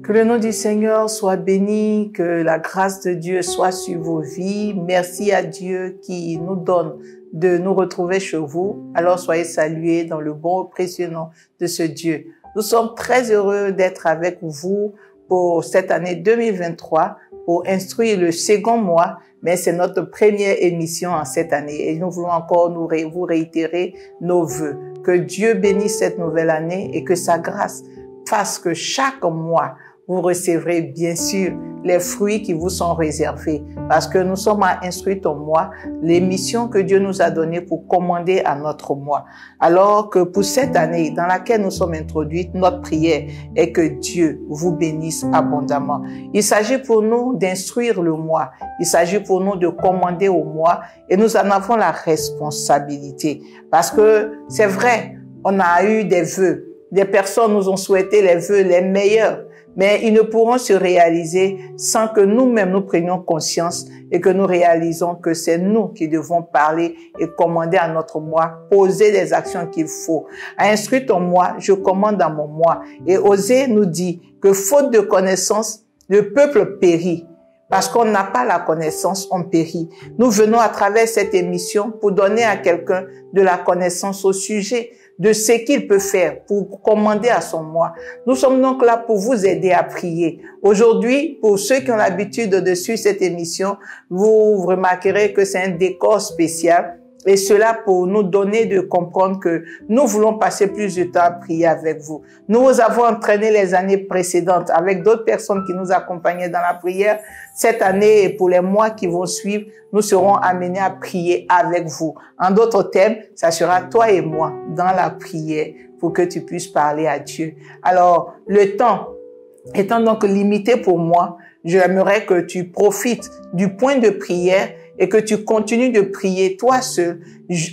Que le nom du Seigneur soit béni, que la grâce de Dieu soit sur vos vies. Merci à Dieu qui nous donne de nous retrouver chez vous. Alors soyez salués dans le bon et précieux nom de ce Dieu. Nous sommes très heureux d'être avec vous pour cette année 2023, pour instruire le second mois, mais c'est notre première émission en cette année et nous voulons encore vous réitérer nos vœux. Que Dieu bénisse cette nouvelle année et que sa grâce fasse que chaque mois, vous recevrez bien sûr les fruits qui vous sont réservés parce que nous sommes à Instruire ton mois, l'émission que Dieu nous a donnée pour commander à notre mois. Alors que pour cette année dans laquelle nous sommes introduits, notre prière est que Dieu vous bénisse abondamment. Il s'agit pour nous d'instruire le mois, il s'agit pour nous de commander au mois et nous en avons la responsabilité parce que c'est vrai, on a eu des vœux, des personnes nous ont souhaité les vœux les meilleurs, mais ils ne pourront se réaliser sans que nous-mêmes nous prenions conscience et que nous réalisons que c'est nous qui devons parler et commander à notre moi, poser les actions qu'il faut. À Instruire ton moi, je commande à mon moi. Et Osée nous dit que faute de connaissance, le peuple périt. Parce qu'on n'a pas la connaissance, on périt. Nous venons à travers cette émission pour donner à quelqu'un de la connaissance au sujet de ce qu'il peut faire pour commander à son moi. Nous sommes donc là pour vous aider à prier. Aujourd'hui, pour ceux qui ont l'habitude de suivre cette émission, vous remarquerez que c'est un décor spécial. Et cela pour nous donner de comprendre que nous voulons passer plus de temps à prier avec vous. Nous avons entraîné les années précédentes avec d'autres personnes qui nous accompagnaient dans la prière. Cette année et pour les mois qui vont suivre, nous serons amenés à prier avec vous. En d'autres termes, ça sera toi et moi dans la prière pour que tu puisses parler à Dieu. Alors, le temps étant donc limité pour moi, j'aimerais que tu profites du point de prière et que tu continues de prier toi seul,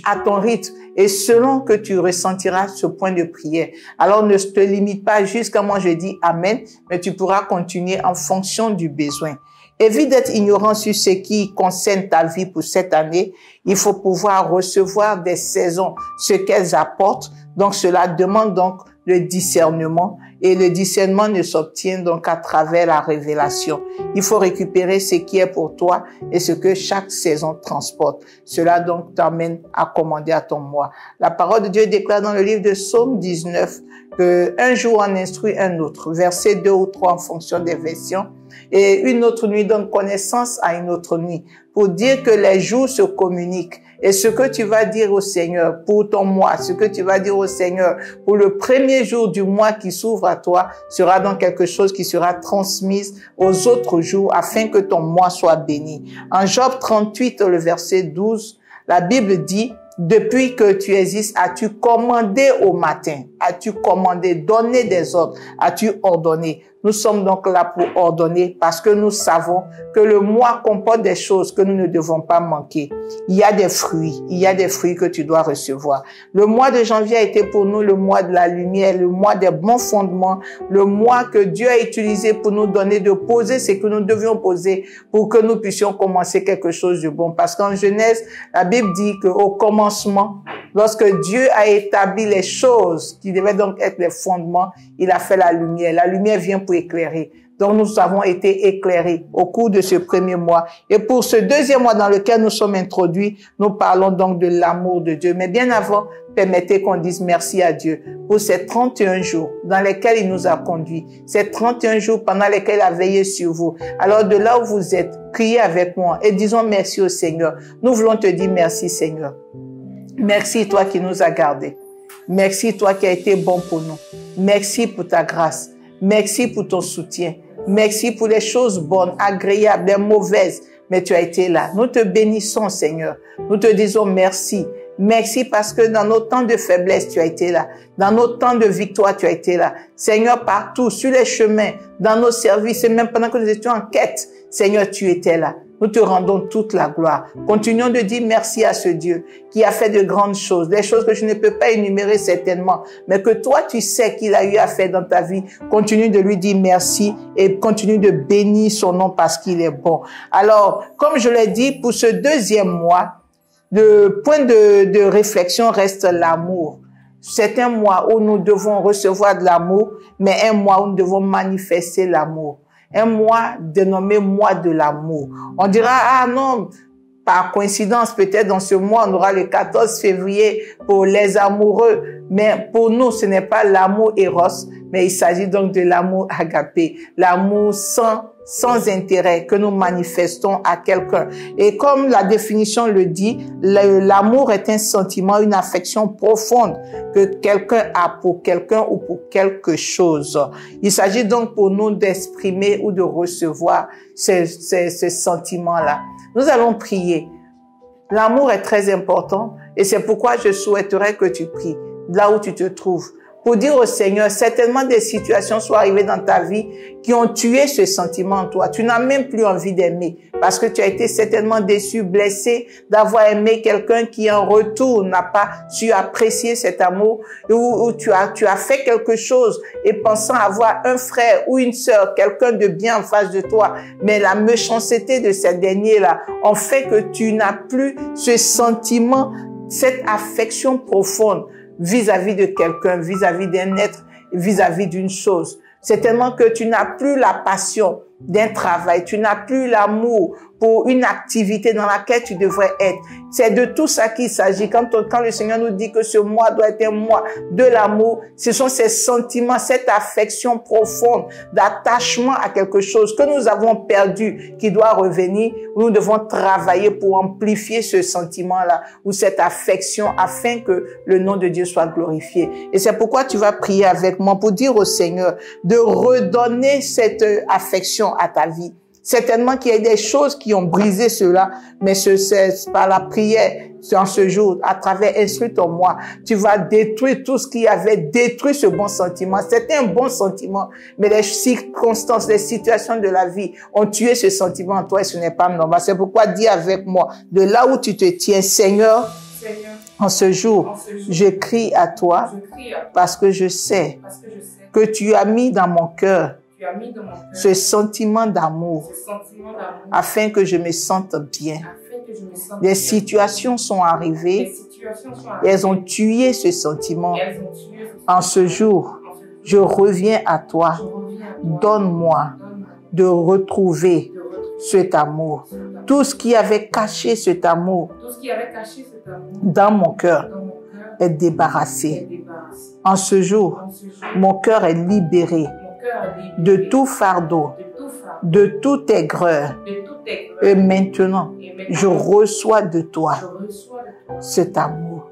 à ton rythme et selon que tu ressentiras ce point de prière. Alors ne te limite pas jusqu'à moi je dis Amen, mais tu pourras continuer en fonction du besoin. Évite d'être ignorant sur ce qui concerne ta vie pour cette année. Il faut pouvoir recevoir des saisons, ce qu'elles apportent. Donc cela demande donc le discernement. Et le discernement ne s'obtient donc à travers la révélation. Il faut récupérer ce qui est pour toi et ce que chaque saison transporte. Cela donc t'amène à commander à ton moi. La parole de Dieu déclare dans le livre de Psaume 19 que un jour on instruit un autre, verset 2 ou 3 en fonction des versions, et une autre nuit donne connaissance à une autre nuit, pour dire que les jours se communiquent. Et ce que tu vas dire au Seigneur pour ton mois, ce que tu vas dire au Seigneur pour le premier jour du mois qui s'ouvre à toi, sera donc quelque chose qui sera transmise aux autres jours afin que ton mois soit béni. En Job 38, le verset 12, la Bible dit: depuis que tu existes, as-tu commandé au matin? As-tu commandé, donné des ordres? As-tu ordonné? Nous sommes donc là pour ordonner parce que nous savons que le mois comporte des choses que nous ne devons pas manquer. Il y a des fruits que tu dois recevoir. Le mois de janvier a été pour nous le mois de la lumière, le mois des bons fondements, le mois que Dieu a utilisé pour nous donner de poser ce que nous devions poser pour que nous puissions commencer quelque chose de bon. Parce qu'en Genèse, la Bible dit qu'au commencement, lorsque Dieu a établi les choses qui devaient donc être les fondements, il a fait la lumière. La lumière vient pour éclairer. Donc nous avons été éclairés au cours de ce premier mois. Et pour ce deuxième mois dans lequel nous sommes introduits, nous parlons donc de l'amour de Dieu. Mais bien avant, permettez qu'on dise merci à Dieu pour ces 31 jours dans lesquels il nous a conduits. Ces 31 jours pendant lesquels il a veillé sur vous. Alors de là où vous êtes, criez avec moi et disons merci au Seigneur. Nous voulons te dire merci Seigneur. Merci toi qui nous as gardés. Merci toi qui as été bon pour nous. Merci pour ta grâce. Merci pour ton soutien. Merci pour les choses bonnes, agréables, les mauvaises. Mais tu as été là. Nous te bénissons, Seigneur. Nous te disons merci. Merci parce que dans nos temps de faiblesse, tu as été là. Dans nos temps de victoire, tu as été là. Seigneur, partout, sur les chemins, dans nos services, et même pendant que nous étions en quête, Seigneur, tu étais là. Nous te rendons toute la gloire. Continuons de dire merci à ce Dieu qui a fait de grandes choses, des choses que je ne peux pas énumérer certainement, mais que toi, tu sais qu'il a eu à faire dans ta vie. Continue de lui dire merci et continue de bénir son nom parce qu'il est bon. Alors, comme je l'ai dit, pour ce deuxième mois, le point de réflexion reste l'amour. C'est un mois où nous devons recevoir de l'amour, mais un mois où nous devons manifester l'amour. Un mois dénommé mois de l'amour. On dira, ah non, par coïncidence, peut-être dans ce mois, on aura le 14 février pour les amoureux. Mais pour nous, ce n'est pas l'amour éros, mais il s'agit donc de l'amour agapé, l'amour sans intérêt que nous manifestons à quelqu'un. Et comme la définition le dit, l'amour est un sentiment, une affection profonde que quelqu'un a pour quelqu'un ou pour quelque chose. Il s'agit donc pour nous d'exprimer ou de recevoir ce sentiment-là. Nous allons prier. L'amour est très important et c'est pourquoi je souhaiterais que tu pries là où tu te trouves. Pour dire au Seigneur, certainement des situations sont arrivées dans ta vie qui ont tué ce sentiment en toi. Tu n'as même plus envie d'aimer parce que tu as été certainement déçu, blessé d'avoir aimé quelqu'un qui en retour n'a pas su apprécier cet amour ou tu as fait quelque chose et pensant avoir un frère ou une sœur, quelqu'un de bien en face de toi, mais la méchanceté de ces derniers-là ont fait que tu n'as plus ce sentiment, cette affection profonde vis-à-vis de quelqu'un, vis-à-vis d'un être, vis-à-vis d'une chose. C'est tellement que tu n'as plus la passion d'un travail, tu n'as plus l'amour pour une activité dans laquelle tu devrais être. C'est de tout ça qu'il s'agit. Quand le Seigneur nous dit que ce mois doit être un mois de l'amour, ce sont ces sentiments, cette affection profonde d'attachement à quelque chose que nous avons perdu, qui doit revenir, où nous devons travailler pour amplifier ce sentiment-là, ou cette affection, afin que le nom de Dieu soit glorifié. Et c'est pourquoi tu vas prier avec moi pour dire au Seigneur de redonner cette affection à ta vie. Certainement qu'il y a des choses qui ont brisé cela, mais c'est par la prière en ce jour, à travers instruis-toi-moi, tu vas détruire tout ce qui avait détruit ce bon sentiment. C'était un bon sentiment, mais les circonstances, les situations de la vie ont tué ce sentiment en toi et ce n'est pas normal. C'est pourquoi dis avec moi, de là où tu te tiens, Seigneur, en ce jour, je crie à toi parce que je sais que tu as mis dans mon cœur ce sentiment d'amour afin que je me sente bien. Des situations sont arrivées et elles ont tué ce sentiment. En ce jour, je reviens à toi. Donne-moi de retrouver cet amour. Tout ce qui avait caché cet amour dans mon cœur est débarrassé. En ce jour, mon cœur est libéré de tout fardeau, de toute aigreur. Et maintenant, je reçois de toi cet amour.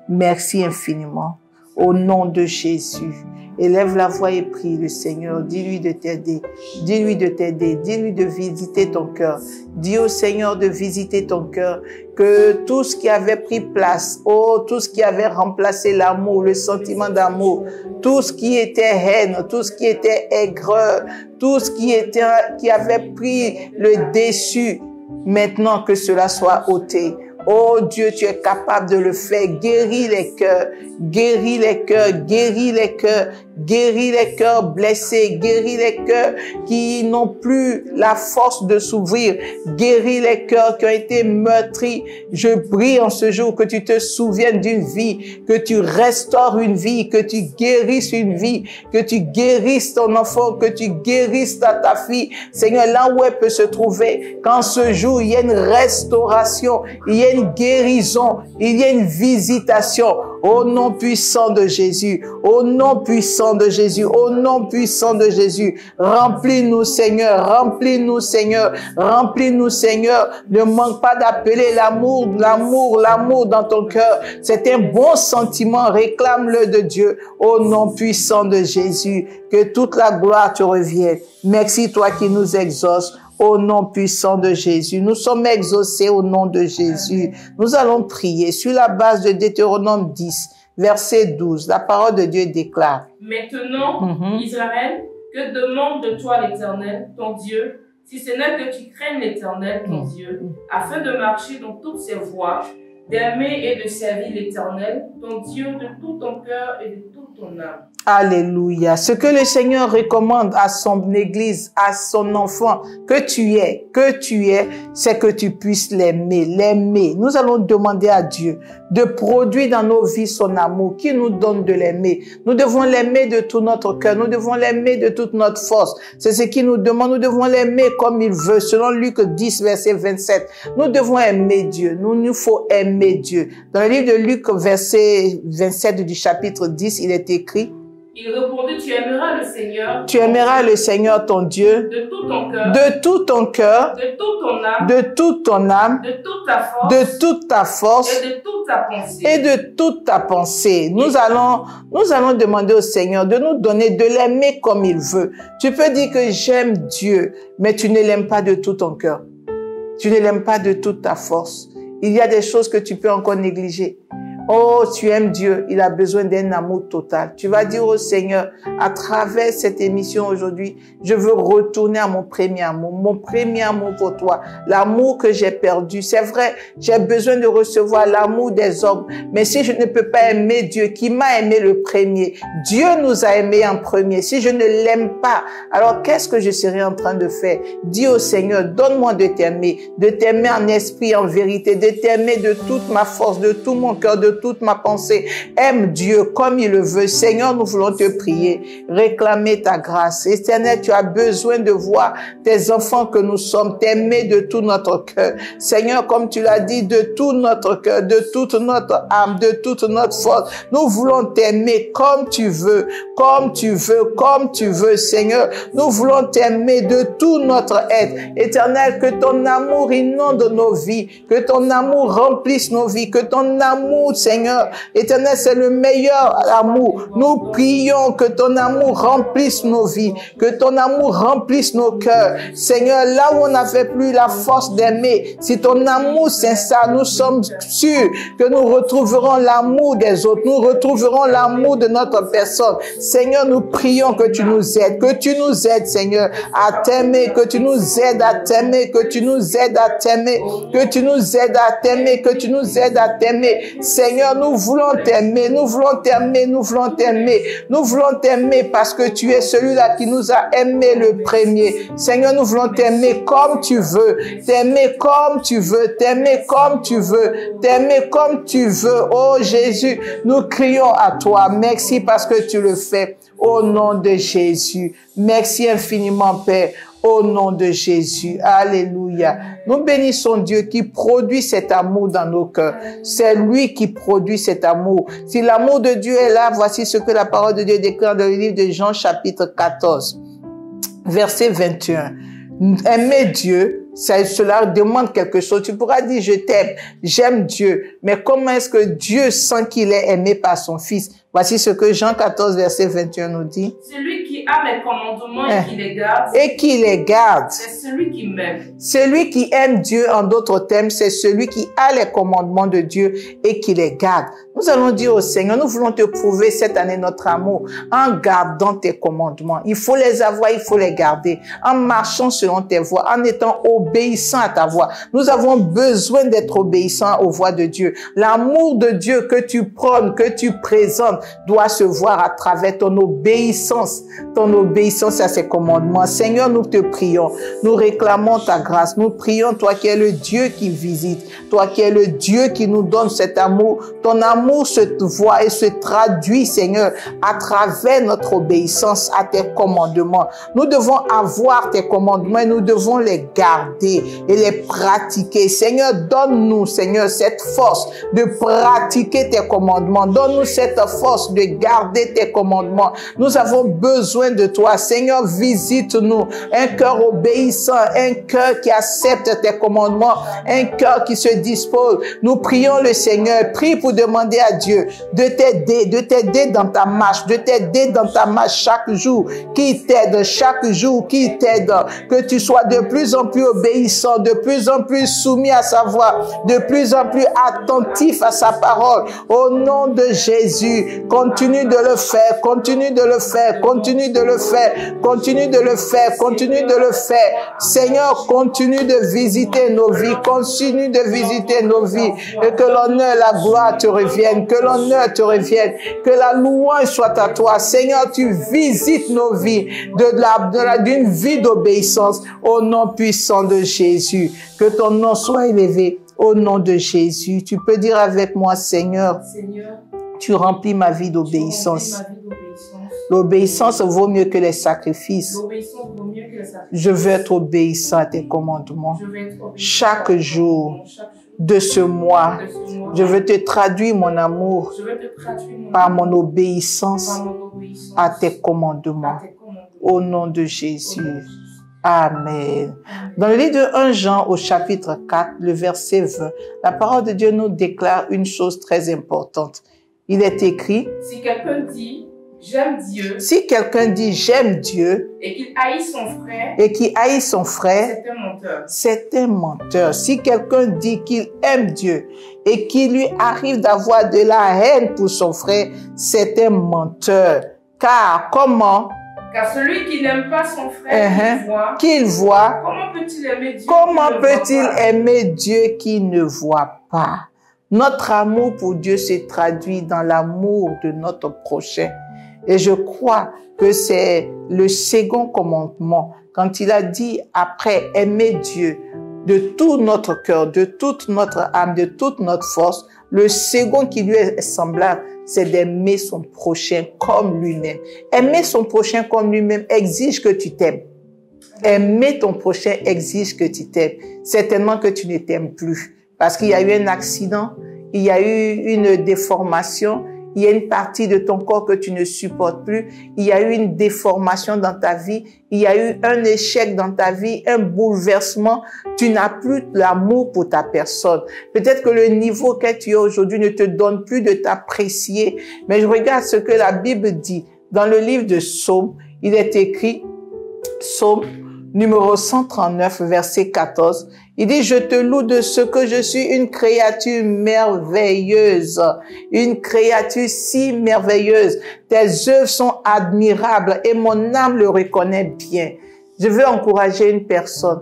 Merci infiniment. Au nom de Jésus. Élève la voix et prie le Seigneur. Dis-lui de t'aider. Dis-lui de t'aider. Dis-lui de visiter ton cœur. Dis au Seigneur de visiter ton cœur. Que tout ce qui avait pris place, tout ce qui avait remplacé l'amour, le sentiment d'amour, tout ce qui était haine, tout ce qui était aigreur, tout ce qui avait pris le dessus, maintenant que cela soit ôté. Oh Dieu, tu es capable de le faire. Guéris les cœurs, guéris les cœurs, guéris les cœurs, guéris les cœurs blessés, guéris les cœurs qui n'ont plus la force de s'ouvrir, guéris les cœurs qui ont été meurtris. Je prie en ce jour que tu te souviennes d'une vie, que tu restaures une vie, que tu guérisses une vie, que tu guérisses ton enfant, que tu guérisses ta fille. Seigneur, là où elle peut se trouver, qu'en ce jour, il y a une restauration, il y a une guérison, il y a une visitation. Au nom puissant de Jésus, au nom puissant de Jésus, au nom puissant de Jésus, remplis-nous Seigneur, remplis-nous Seigneur, remplis-nous Seigneur. Ne manque pas d'appeler l'amour, l'amour, l'amour dans ton cœur. C'est un bon sentiment, réclame-le de Dieu. Au nom puissant de Jésus, que toute la gloire te revienne. Merci toi qui nous exauces. Au nom puissant de Jésus. Nous sommes exaucés au nom de Jésus. Nous allons prier sur la base de Deutéronome 10, verset 12. La parole de Dieu déclare. Maintenant, Israël, que demande de toi l'Éternel, ton Dieu, si ce n'est que tu craignes l'Éternel, ton Dieu, afin de marcher dans toutes ses voies, d'aimer et de servir l'Éternel, ton Dieu, de tout ton cœur et de toute toute ton âme. Alléluia. Ce que le Seigneur recommande à son Église, à son enfant, que tu es, c'est que tu puisses l'aimer. Nous allons demander à Dieu de produire dans nos vies son amour, qui nous donne de l'aimer. Nous devons l'aimer de tout notre cœur, nous devons l'aimer de toute notre force. C'est ce qu'il nous demande, nous devons l'aimer comme il veut, selon Luc 10, verset 27. Nous devons aimer Dieu, nous faut aimer Dieu. Dans le livre de Luc, verset 27 du chapitre 10, il est écrit: il répondit, tu aimeras le Seigneur. Tu aimeras le Seigneur ton Dieu. De tout ton cœur. De tout ton cœur. De toute ton âme. De toute ton âme. De toute ta force. De toute ta force. Et de toute ta pensée. Et de toute ta pensée. Nous allons demander au Seigneur de nous donner, de l'aimer comme il veut. Tu peux dire que j'aime Dieu, mais tu ne l'aimes pas de tout ton cœur. Tu ne l'aimes pas de toute ta force. Il y a des choses que tu peux encore négliger. Oh, tu aimes Dieu, il a besoin d'un amour total. Tu vas dire au Seigneur, à travers cette émission aujourd'hui, je veux retourner à mon premier amour pour toi, l'amour que j'ai perdu. C'est vrai, j'ai besoin de recevoir l'amour des hommes, mais si je ne peux pas aimer Dieu qui m'a aimé le premier, Dieu nous a aimés en premier. Si je ne l'aime pas, alors qu'est-ce que je serais en train de faire? Dis au Seigneur, donne-moi de t'aimer en esprit, en vérité, de t'aimer de toute ma force, de tout mon cœur, de toute ma pensée. Aime Dieu comme il le veut. Seigneur, nous voulons te prier, réclamer ta grâce. Éternel, tu as besoin de voir tes enfants que nous sommes, t'aimer de tout notre cœur. Seigneur, comme tu l'as dit, de tout notre cœur, de toute notre âme, de toute notre force. Nous voulons t'aimer comme tu veux, comme tu veux, comme tu veux, Seigneur. Nous voulons t'aimer de tout notre être. Éternel, que ton amour inonde nos vies, que ton amour remplisse nos vies, que ton amour, Seigneur, éternel, c'est le meilleur amour. Nous prions que ton amour remplisse nos vies, que ton amour remplisse nos cœurs. Seigneur, là où on n'avait plus la force d'aimer, si ton amour s'installe, nous sommes sûrs que nous retrouverons l'amour des autres, nous retrouverons l'amour de notre personne. Seigneur, nous prions que tu nous aides, Seigneur, à t'aimer, que tu nous aides à t'aimer, que tu nous aides à t'aimer, que tu nous aides à t'aimer, que tu nous aides à t'aimer. Seigneur, nous voulons t'aimer, nous voulons t'aimer, nous voulons t'aimer. Nous voulons t'aimer parce que tu es celui-là qui nous a aimé le premier. Seigneur, nous voulons t'aimer comme tu veux, t'aimer comme tu veux, t'aimer comme tu veux, t'aimer comme tu veux. Oh Jésus, nous crions à toi. Merci parce que tu le fais. Au nom de Jésus. Merci infiniment, Père. Au nom de Jésus. Alléluia. Nous bénissons Dieu qui produit cet amour dans nos cœurs. C'est lui qui produit cet amour. Si l'amour de Dieu est là, voici ce que la parole de Dieu déclare dans le livre de Jean chapitre 14, verset 21. Aimer Dieu, cela demande quelque chose. Tu pourras dire, je t'aime, j'aime Dieu. Mais comment est-ce que Dieu sent qu'il est aimé par son Fils? Voici ce que Jean 14, verset 21 nous dit. Celui qui a mes commandements et qui les garde. Et qui les garde. C'est celui qui m'aime. Celui qui aime Dieu, en d'autres termes, c'est celui qui a les commandements de Dieu et qui les garde. Nous allons dire au Seigneur, nous voulons te prouver cette année notre amour en gardant tes commandements. Il faut les avoir, il faut les garder. En marchant selon tes voies, en étant obéissant à ta voix. Nous avons besoin d'être obéissants aux voies de Dieu. L'amour de Dieu que tu prônes, que tu présentes, doit se voir à travers ton obéissance à ses commandements. Seigneur, nous te prions, nous réclamons ta grâce, nous prions toi qui es le Dieu qui visite, toi qui es le Dieu qui nous donne cet amour. Ton amour se voit et se traduit, Seigneur, à travers notre obéissance à tes commandements. Nous devons avoir tes commandements et nous devons les garder et les pratiquer. Seigneur, donne-nous, Seigneur, cette force de pratiquer tes commandements. Donne-nous cette force de garder tes commandements. Nous avons besoin de toi. Seigneur, visite-nous. Un cœur obéissant, un cœur qui accepte tes commandements, un cœur qui se dispose. Nous prions le Seigneur. Prie pour demander à Dieu de t'aider dans ta marche, de t'aider dans ta marche chaque jour, qui t'aide chaque jour, qui t'aide. Que tu sois de plus en plus obéissant, de plus en plus soumis à sa voix, de plus en plus attentif à sa parole. Au nom de Jésus, Continue de le faire, continue de le faire, continue de le faire, continue de le faire, continue de le faire. Seigneur, continue de visiter nos vies, continue de visiter nos vies et que l'honneur, la gloire te revienne, que l'honneur te revienne, que la louange soit à toi. Seigneur, tu visites nos vies d'une vie d'obéissance au nom puissant de Jésus. Que ton nom soit élevé au nom de Jésus. Tu peux dire avec moi, Seigneur, tu remplis ma vie d'obéissance. L'obéissance vaut mieux que les sacrifices. Je veux être obéissant à tes commandements. Chaque jour de ce mois, je veux te traduire mon amour par mon obéissance à tes commandements. Au nom de Jésus. Amen. Dans le livre de 1 Jean au chapitre 4, le verset 20, la parole de Dieu nous déclare une chose très importante. Il est écrit, si quelqu'un dit j'aime Dieu, si quelqu'un dit j'aime Dieu et qu'il haït son frère, c'est un menteur. C'est un menteur. Si quelqu'un dit qu'il aime Dieu et qu'il lui arrive d'avoir de la haine pour son frère, c'est un menteur. Car comment? Car celui qui n'aime pas son frère qu'il voit, comment peut-il aimer Dieu qui ne voit pas? Notre amour pour Dieu se traduit dans l'amour de notre prochain. Et je crois que c'est le second commandement, quand il a dit après aimer Dieu de tout notre cœur, de toute notre âme, de toute notre force, le second qui lui est semblable, c'est d'aimer son prochain comme lui-même. Aimer son prochain comme lui-même exige que tu t'aimes. Aimer ton prochain exige que tu t'aimes. Certainement que tu ne t'aimes plus. Parce qu'il y a eu un accident, il y a eu une déformation, il y a une partie de ton corps que tu ne supportes plus, il y a eu une déformation dans ta vie, il y a eu un échec dans ta vie, un bouleversement, tu n'as plus l'amour pour ta personne. Peut-être que le niveau que tu as aujourd'hui ne te donne plus de t'apprécier, mais je regarde ce que la Bible dit. Dans le livre de Psaume, il est écrit, Psaume numéro 139, verset 14, il dit, je te loue de ce que je suis une créature merveilleuse, une créature si merveilleuse. Tes œuvres sont admirables et mon âme le reconnaît bien. Je veux encourager une personne.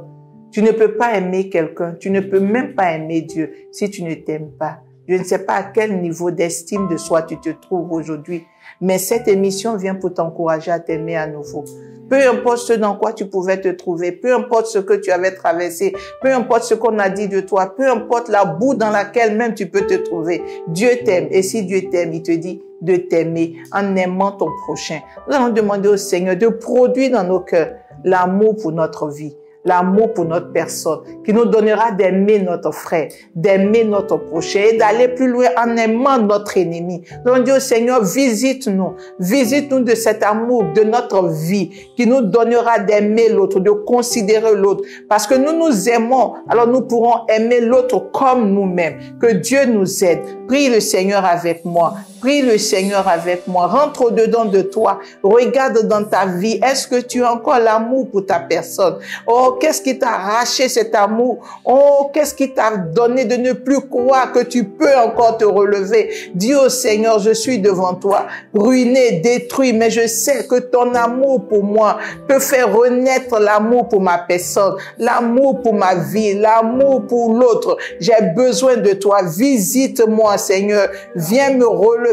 Tu ne peux pas aimer quelqu'un, tu ne peux même pas aimer Dieu si tu ne t'aimes pas. Je ne sais pas à quel niveau d'estime de soi tu te trouves aujourd'hui, mais cette émission vient pour t'encourager à t'aimer à nouveau. Peu importe ce dans quoi tu pouvais te trouver, peu importe ce que tu avais traversé, peu importe ce qu'on a dit de toi, peu importe la boue dans laquelle même tu peux te trouver, Dieu t'aime. Et si Dieu t'aime, il te dit de t'aimer en aimant ton prochain. Nous allons demander au Seigneur de produire dans nos cœurs l'amour pour notre vie, l'amour pour notre personne, qui nous donnera d'aimer notre frère, d'aimer notre prochain et d'aller plus loin en aimant notre ennemi. Nous allons dire au Seigneur, visite-nous de cet amour de notre vie qui nous donnera d'aimer l'autre, de considérer l'autre. Parce que nous nous aimons, alors nous pourrons aimer l'autre comme nous-mêmes. Que Dieu nous aide. Prie le Seigneur avec moi. Prie le Seigneur avec moi. Rentre au-dedans de toi. Regarde dans ta vie. Est-ce que tu as encore l'amour pour ta personne? Oh, qu'est-ce qui t'a arraché cet amour? Oh, qu'est-ce qui t'a donné de ne plus croire que tu peux encore te relever? Dis au Seigneur, je suis devant toi, ruiné, détruit, mais je sais que ton amour pour moi peut faire renaître l'amour pour ma personne, l'amour pour ma vie, l'amour pour l'autre. J'ai besoin de toi. Visite-moi, Seigneur. Viens me relever,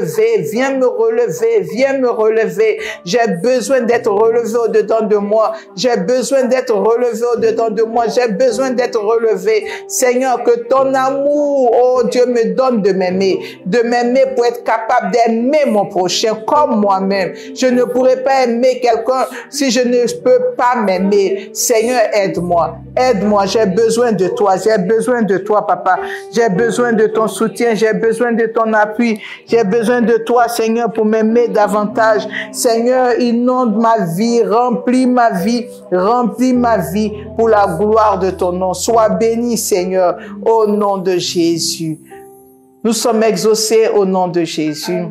viens me relever, viens me relever. J'ai besoin d'être relevé au-dedans de moi. J'ai besoin d'être relevé au-dedans de moi. J'ai besoin d'être relevé. Seigneur, que ton amour, oh Dieu, me donne de m'aimer pour être capable d'aimer mon prochain comme moi-même. Je ne pourrais pas aimer quelqu'un si je ne peux pas m'aimer. Seigneur, aide-moi. Aide-moi. J'ai besoin de toi. J'ai besoin de toi, papa. J'ai besoin de ton soutien. J'ai besoin de ton appui. J'ai besoin de toi, Seigneur, pour m'aimer davantage. Seigneur, inonde ma vie, remplis ma vie pour la gloire de ton nom. Sois béni, Seigneur, au nom de Jésus. Nous sommes exaucés au nom de Jésus.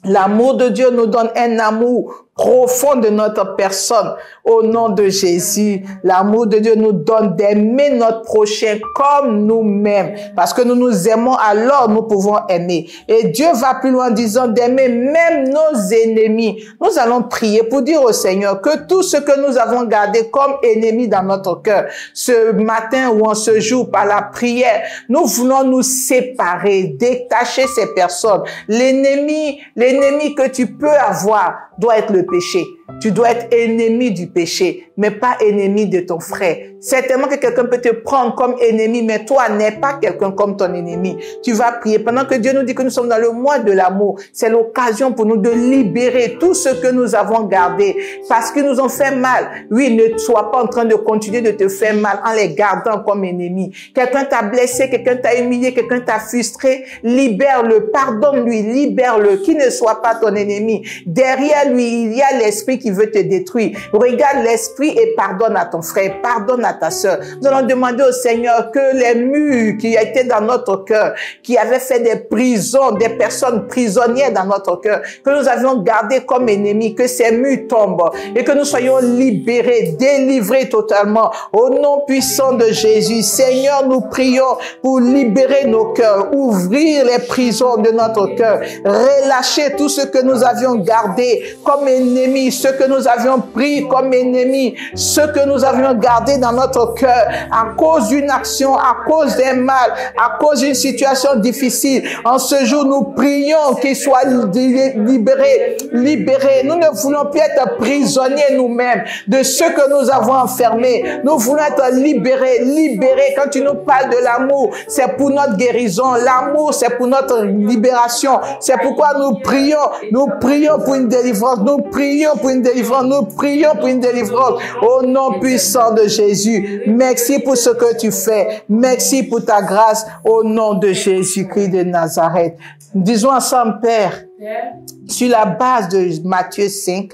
L'amour de Dieu nous donne un amour profond de notre personne. Au nom de Jésus, l'amour de Dieu nous donne d'aimer notre prochain comme nous-mêmes. Parce que nous nous aimons, alors nous pouvons aimer. Et Dieu va plus loin en disant d'aimer même nos ennemis. Nous allons prier pour dire au Seigneur que tout ce que nous avons gardé comme ennemi dans notre cœur, ce matin ou en ce jour par la prière, nous voulons nous séparer, détacher ces personnes. L'ennemi que tu peux avoir doit être le péché. Tu dois être ennemi du péché, mais pas ennemi de ton frère. Certainement que quelqu'un peut te prendre comme ennemi, mais toi n'es pas quelqu'un comme ton ennemi. Tu vas prier. Pendant que Dieu nous dit que nous sommes dans le mois de l'amour, c'est l'occasion pour nous de libérer tout ce que nous avons gardé parce qu'ils nous ont fait mal. Oui, ne sois pas en train de continuer de te faire mal en les gardant comme ennemis. Quelqu'un t'a blessé, quelqu'un t'a humilié, quelqu'un t'a frustré. Libère-le, pardonne-lui, libère-le, qu'il ne soit pas ton ennemi. Derrière lui, il y a l'esprit qui veut te détruire. Regarde l'esprit et pardonne à ton frère, pardonne à ta sœur. Nous allons demander au Seigneur que les murs qui étaient dans notre cœur, qui avaient fait des prisons, des personnes prisonnières dans notre cœur, que nous avions gardé comme ennemis, que ces murs tombent et que nous soyons libérés, délivrés totalement. Au nom puissant de Jésus, Seigneur, nous prions pour libérer nos cœurs, ouvrir les prisons de notre cœur, relâcher tout ce que nous avions gardé comme ennemis, ce que nous avions pris comme ennemis, ce que nous avions gardé dans notre cœur à cause d'une action, à cause d'un mal, à cause d'une situation difficile. En ce jour, nous prions qu'ils soient libérés. Nous ne voulons plus être prisonniers nous-mêmes de ce que nous avons enfermé. Nous voulons être libérés. Quand tu nous parles de l'amour, c'est pour notre guérison. L'amour, c'est pour notre libération. C'est pourquoi nous prions pour une délivrance. Nous prions pour une délivrance. Nous prions pour une délivrance. Au nom puissant de Jésus. Merci pour ce que tu fais. Merci pour ta grâce. Au nom de Jésus-Christ de Nazareth. Disons ensemble, Père, sur la base de Matthieu 5,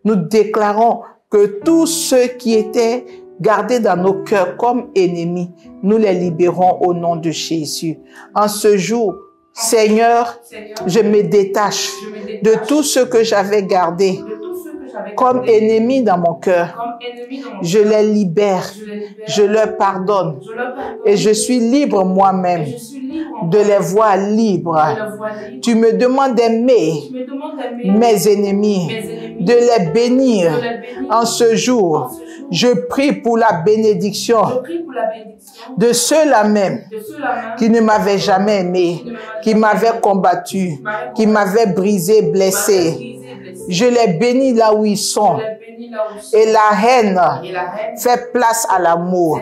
nous déclarons que tous ceux qui étaient gardés dans nos cœurs comme ennemis, nous les libérons au nom de Jésus. En ce jour, Seigneur, je me détache de tout ce que j'avais gardé comme ennemi dans mon cœur. Je les libère, je leur pardonne et je suis libre moi-même de les voir libres. Tu me demandes d'aimer mes ennemis, de les bénir en ce jour. Je prie pour la bénédiction de ceux-là même qui ne m'avaient jamais aimé, qui m'avaient combattu, qui m'avaient brisé, blessé. Je les bénis là où ils sont. Et la haine fait place à l'amour.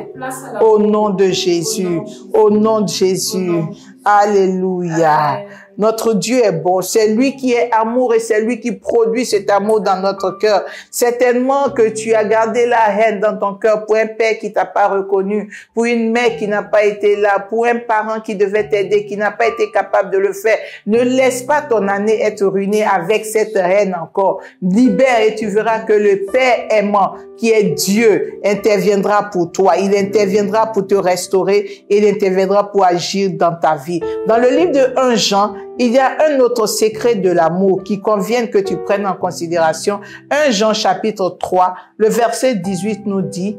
Au nom de Jésus. Au nom de Jésus. Alléluia. Notre Dieu est bon. C'est lui qui est amour et c'est lui qui produit cet amour dans notre cœur. Certainement que tu as gardé la haine dans ton cœur pour un père qui t'a pas reconnu, pour une mère qui n'a pas été là, pour un parent qui devait t'aider, qui n'a pas été capable de le faire. Ne laisse pas ton année être ruinée avec cette haine encore. Libère et tu verras que le Père aimant, qui est Dieu, interviendra pour toi. Il interviendra pour te restaurer. Il interviendra pour agir dans ta vie. Dans le livre de 1 Jean, il y a un autre secret de l'amour qui convient que tu prennes en considération. 1 Jean chapitre 3, le verset 18 nous dit: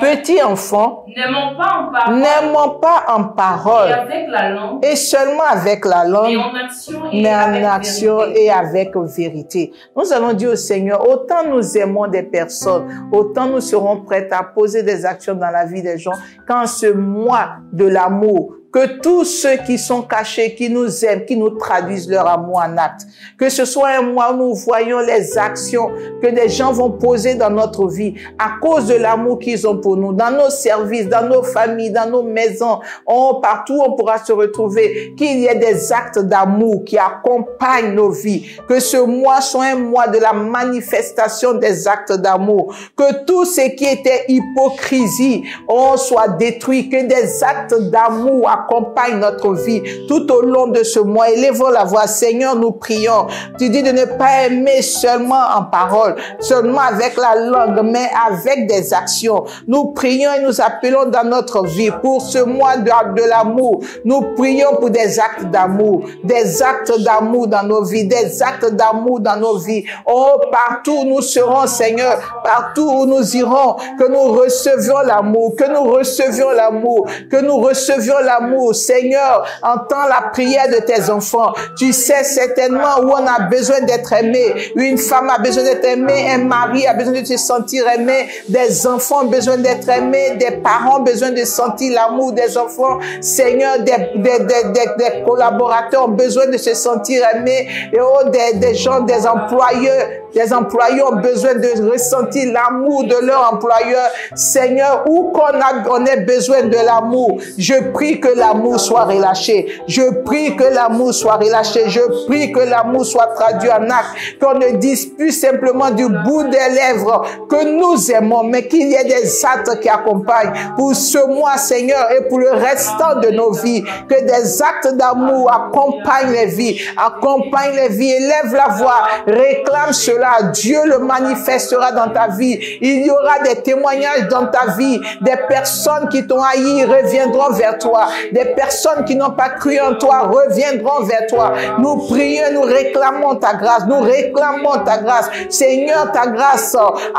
Petits enfants, n'aimons pas en parole, et seulement avec la langue, mais en action et avec vérité. Nous allons dire au Seigneur, autant nous aimons des personnes, autant nous serons prêts à poser des actions dans la vie des gens, quand ce mois de l'amour, que tous ceux qui sont cachés, qui nous aiment, qui nous traduisent leur amour en actes, que ce soit un mois où nous voyons les actions que des gens vont poser dans notre vie à cause de l'amour qu'ils ont pour nous, dans nos services, dans nos familles, dans nos maisons, partout on pourra se retrouver, qu'il y ait des actes d'amour qui accompagnent nos vies, que ce mois soit un mois de la manifestation des actes d'amour, que tout ce qui était hypocrisie soit détruit, que des actes d'amour accompagne notre vie tout au long de ce mois. Élevons la voix. Seigneur, nous prions. Tu dis de ne pas aimer seulement en parole, seulement avec la langue, mais avec des actions. Nous prions et nous appelons dans notre vie pour ce mois de l'amour. Nous prions pour des actes d'amour dans nos vies, des actes d'amour dans nos vies. Oh, partout où nous serons, Seigneur, partout où nous irons, que nous recevions l'amour, que nous recevions l'amour, que nous recevions l'amour. Seigneur, entends la prière de tes enfants. Tu sais certainement où on a besoin d'être aimé. Une femme a besoin d'être aimée, un mari a besoin de se sentir aimé, des enfants ont besoin d'être aimés, des parents ont besoin de sentir l'amour des enfants. Seigneur, des collaborateurs ont besoin de se sentir aimés. Et oh, des gens, des employés ont besoin de ressentir l'amour de leur employeur. Seigneur, où on ait besoin de l'amour, je prie que l'amour soit relâché. Je prie que l'amour soit relâché. Je prie que l'amour soit traduit en acte. Qu'on ne dise plus simplement du bout des lèvres que nous aimons, mais qu'il y ait des actes qui accompagnent pour ce mois, Seigneur, et pour le restant de nos vies. Que des actes d'amour accompagnent les vies. Accompagnent les vies. Élève la voix. Réclame cela. Dieu le manifestera dans ta vie. Il y aura des témoignages dans ta vie. Des personnes qui t'ont haï reviendront vers toi. Des personnes qui n'ont pas cru en toi reviendront vers toi. Nous prions, nous réclamons ta grâce. Nous réclamons ta grâce. Seigneur, ta grâce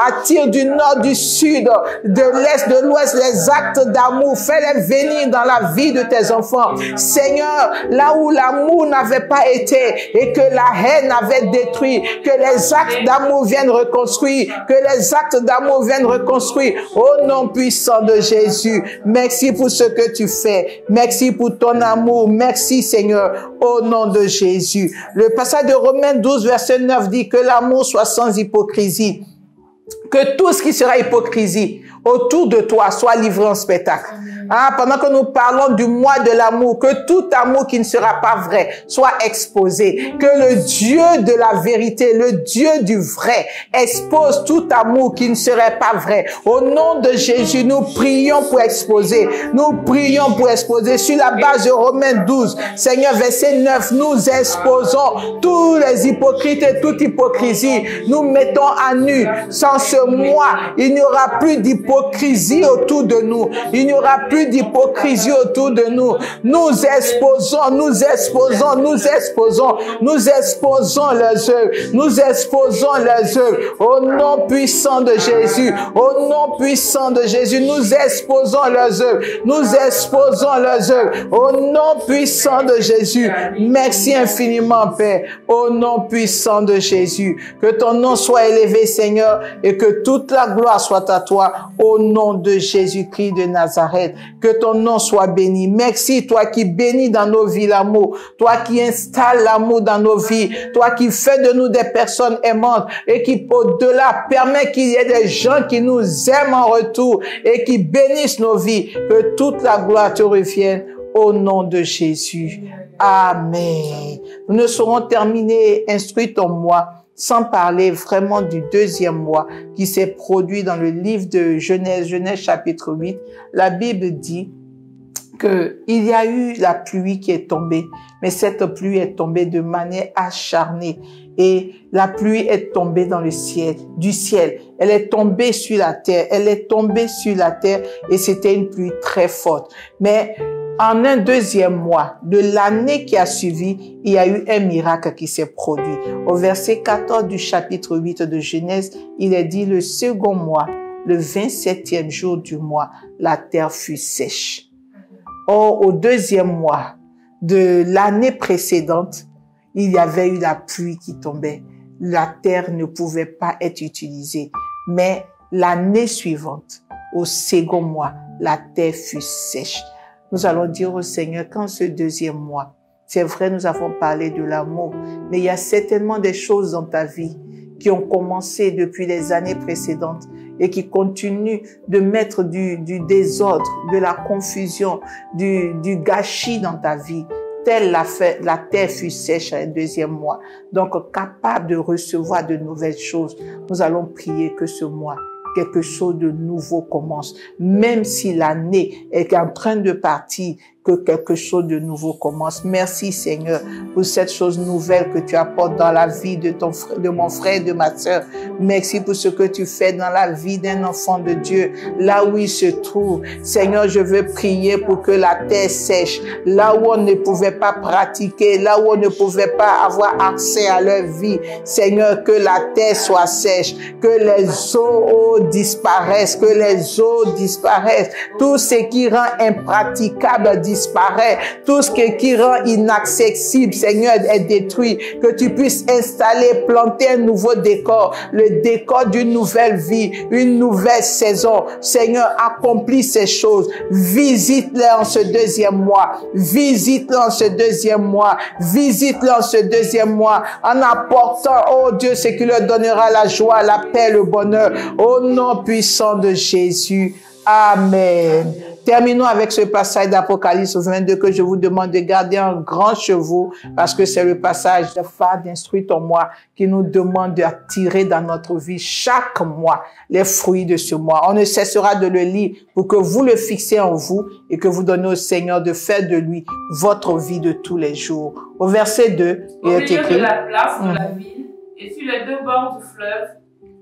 attire du nord, du sud, de l'est, de l'ouest les actes d'amour. Fais-les venir dans la vie de tes enfants. Seigneur, là où l'amour n'avait pas été et que la haine avait détruit, que les actes d'amour viennent reconstruire, que les actes d'amour viennent reconstruire. Au nom puissant de Jésus, merci pour ce que tu fais. Merci pour ton amour. Merci Seigneur, au nom de Jésus. Le passage de Romains 12, verset 9 dit que l'amour soit sans hypocrisie. Que tout ce qui sera hypocrisie autour de toi soit livré en spectacle. Pendant que nous parlons du mois de l'amour, que tout amour qui ne sera pas vrai soit exposé. Que le Dieu de la vérité, le Dieu du vrai, expose tout amour qui ne serait pas vrai. Au nom de Jésus, nous prions pour exposer. Nous prions pour exposer. Sur la base de Romains 12, Seigneur, verset 9, nous exposons tous les hypocrites et toute hypocrisie. Nous mettons à nu. Sans ce mois, il n'y aura plus d'hypocrisie autour de nous. Il n'y aura plus d'hypocrisie autour de nous. Nous exposons leurs œuvres. Nous exposons leurs œuvres. Au nom puissant de Jésus. Au nom puissant de Jésus. Nous exposons leurs œuvres. Nous exposons leurs œuvres. Au nom puissant de Jésus. Merci infiniment, Père. Au nom puissant de Jésus. Que ton nom soit élevé, Seigneur, et que toute la gloire soit à toi. Au nom de Jésus-Christ de Nazareth. Que ton nom soit béni. Merci, toi qui bénis dans nos vies l'amour. Toi qui installes l'amour dans nos vies. Toi qui fais de nous des personnes aimantes et qui, au-delà, permet qu'il y ait des gens qui nous aiment en retour et qui bénissent nos vies. Que toute la gloire te revienne au nom de Jésus. Amen. Nous ne serons terminés, instruits en moi, sans parler vraiment du deuxième mois qui s'est produit dans le livre de Genèse, Genèse chapitre 8. La Bible dit que il y a eu la pluie qui est tombée, mais cette pluie est tombée de manière acharnée. Et la pluie est tombée dans le ciel, du ciel. Elle est tombée sur la terre. Elle est tombée sur la terre et c'était une pluie très forte. Mais en un deuxième mois de l'année qui a suivi, il y a eu un miracle qui s'est produit. Au verset 14 du chapitre 8 de Genèse, il est dit le second mois, le 27e jour du mois, la terre fut sèche. Or, au deuxième mois de l'année précédente, il y avait eu la pluie qui tombait. La terre ne pouvait pas être utilisée. Mais l'année suivante, au second mois, la terre fut sèche. Nous allons dire au Seigneur qu'en ce deuxième mois, c'est vrai, nous avons parlé de l'amour, mais il y a certainement des choses dans ta vie qui ont commencé depuis les années précédentes et qui continuent de mettre du désordre, de la confusion, du gâchis dans ta vie. Telle la terre fut sèche à un deuxième mois. Donc, capable de recevoir de nouvelles choses, nous allons prier que ce mois, quelque chose de nouveau commence. Même si l'année est en train de partir, que quelque chose de nouveau commence. Merci Seigneur pour cette chose nouvelle que tu apportes dans la vie de ton frère, de mon frère et de ma sœur. Merci pour ce que tu fais dans la vie d'un enfant de Dieu, là où il se trouve. Seigneur, je veux prier pour que la terre sèche, là où on ne pouvait pas pratiquer, là où on ne pouvait pas avoir accès à leur vie. Seigneur, que la terre soit sèche, que les eaux disparaissent, que les eaux disparaissent. Tout ce qui rend impraticable disparaît. Tout ce qui rend inaccessible, Seigneur, est détruit. Que tu puisses installer, planter un nouveau décor, le décor d'une nouvelle vie, une nouvelle saison. Seigneur, accomplis ces choses. Visite-les en ce deuxième mois. Visite-les en ce deuxième mois. Visite-les en ce deuxième mois. En apportant, oh Dieu, ce qui leur donnera la joie, la paix, le bonheur. Au nom puissant de Jésus. Amen. Terminons avec ce passage d'Apocalypse 22 que je vous demande de garder un grand chevaux parce que c'est le passage de phare d'Instruis ton mois qui nous demande d'attirer dans notre vie chaque mois les fruits de ce mois. On ne cessera de le lire pour que vous le fixiez en vous et que vous donnez au Seigneur de faire de lui votre vie de tous les jours. Au verset 2, il est écrit. Au milieu de la place de la ville et sur les deux bords du fleuve,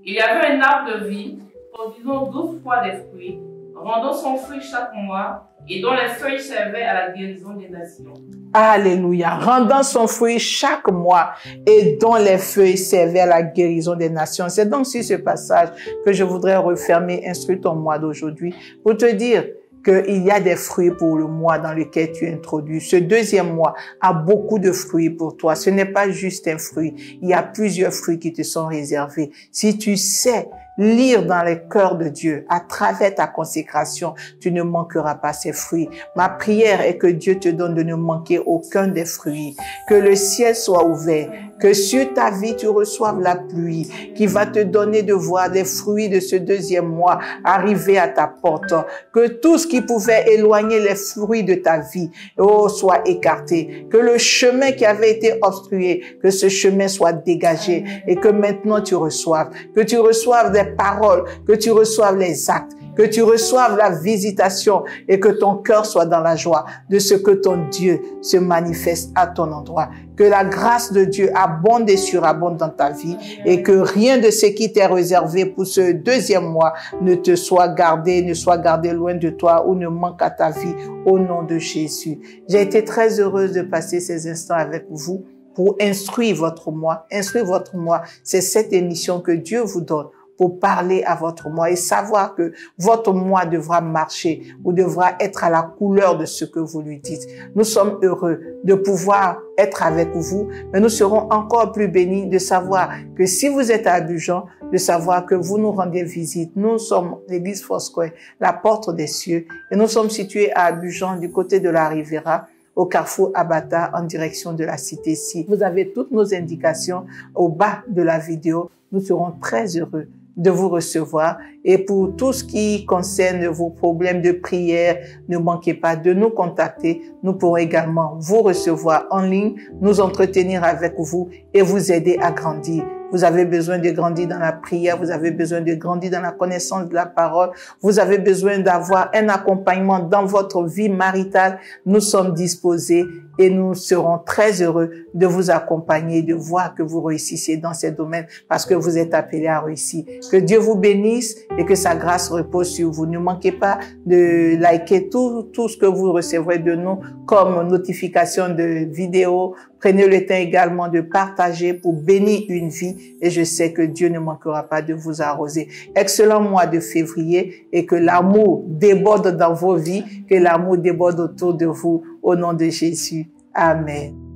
il y avait un arbre de vie produisant 12 fois des fruits, rendant son fruit chaque mois et dont les feuilles servaient à la guérison des nations. Alléluia. Rendant son fruit chaque mois et dont les feuilles servaient à la guérison des nations. C'est donc sur ce passage que je voudrais refermer Instruis ton mois d'aujourd'hui pour te dire qu'il y a des fruits pour le mois dans lequel tu es introduit. Ce deuxième mois a beaucoup de fruits pour toi. Ce n'est pas juste un fruit. Il y a plusieurs fruits qui te sont réservés. Si tu sais lire dans le cœur de Dieu, à travers ta consécration, tu ne manqueras pas ces fruits. Ma prière est que Dieu te donne de ne manquer aucun des fruits. Que le ciel soit ouvert. Que sur ta vie, tu reçoives la pluie qui va te donner de voir les fruits de ce deuxième mois arriver à ta porte. Que tout ce qui pouvait éloigner les fruits de ta vie, soit écarté. Que le chemin qui avait été obstrué, que ce chemin soit dégagé et que maintenant tu reçoives. Que tu reçoives des paroles, que tu reçoives les actes, que tu reçoives la visitation et que ton cœur soit dans la joie de ce que ton Dieu se manifeste à ton endroit. Que la grâce de Dieu abonde et surabonde dans ta vie et que rien de ce qui t'est réservé pour ce deuxième mois ne soit gardé loin de toi ou ne manque à ta vie au nom de Jésus. J'ai été très heureuse de passer ces instants avec vous pour instruire votre mois. Instruire votre mois, c'est cette émission que Dieu vous donne pour parler à votre mois et savoir que votre mois devra marcher ou devra être à la couleur de ce que vous lui dites. Nous sommes heureux de pouvoir être avec vous, mais nous serons encore plus bénis de savoir que si vous êtes à Abidjan, de savoir que vous nous rendez visite. Nous sommes l'église Foursquare, la porte des cieux, et nous sommes situés à Abidjan du côté de la Riviera, au carrefour Abata en direction de la cité-ci. Vous avez toutes nos indications au bas de la vidéo. Nous serons très heureux de vous recevoir. Et pour tout ce qui concerne vos problèmes de prière, ne manquez pas de nous contacter. Nous pourrons également vous recevoir en ligne, nous entretenir avec vous et vous aider à grandir. Vous avez besoin de grandir dans la prière, vous avez besoin de grandir dans la connaissance de la parole, vous avez besoin d'avoir un accompagnement dans votre vie maritale. Nous sommes disposés et nous serons très heureux de vous accompagner, de voir que vous réussissiez dans ces domaines parce que vous êtes appelés à réussir. Que Dieu vous bénisse et que sa grâce repose sur vous. Ne manquez pas de liker tout ce que vous recevrez de nous comme notification de vidéos. Prenez le temps également de partager pour bénir une vie et je sais que Dieu ne manquera pas de vous arroser. Excellent mois de février et que l'amour déborde dans vos vies, que l'amour déborde autour de vous au nom de Jésus. Amen.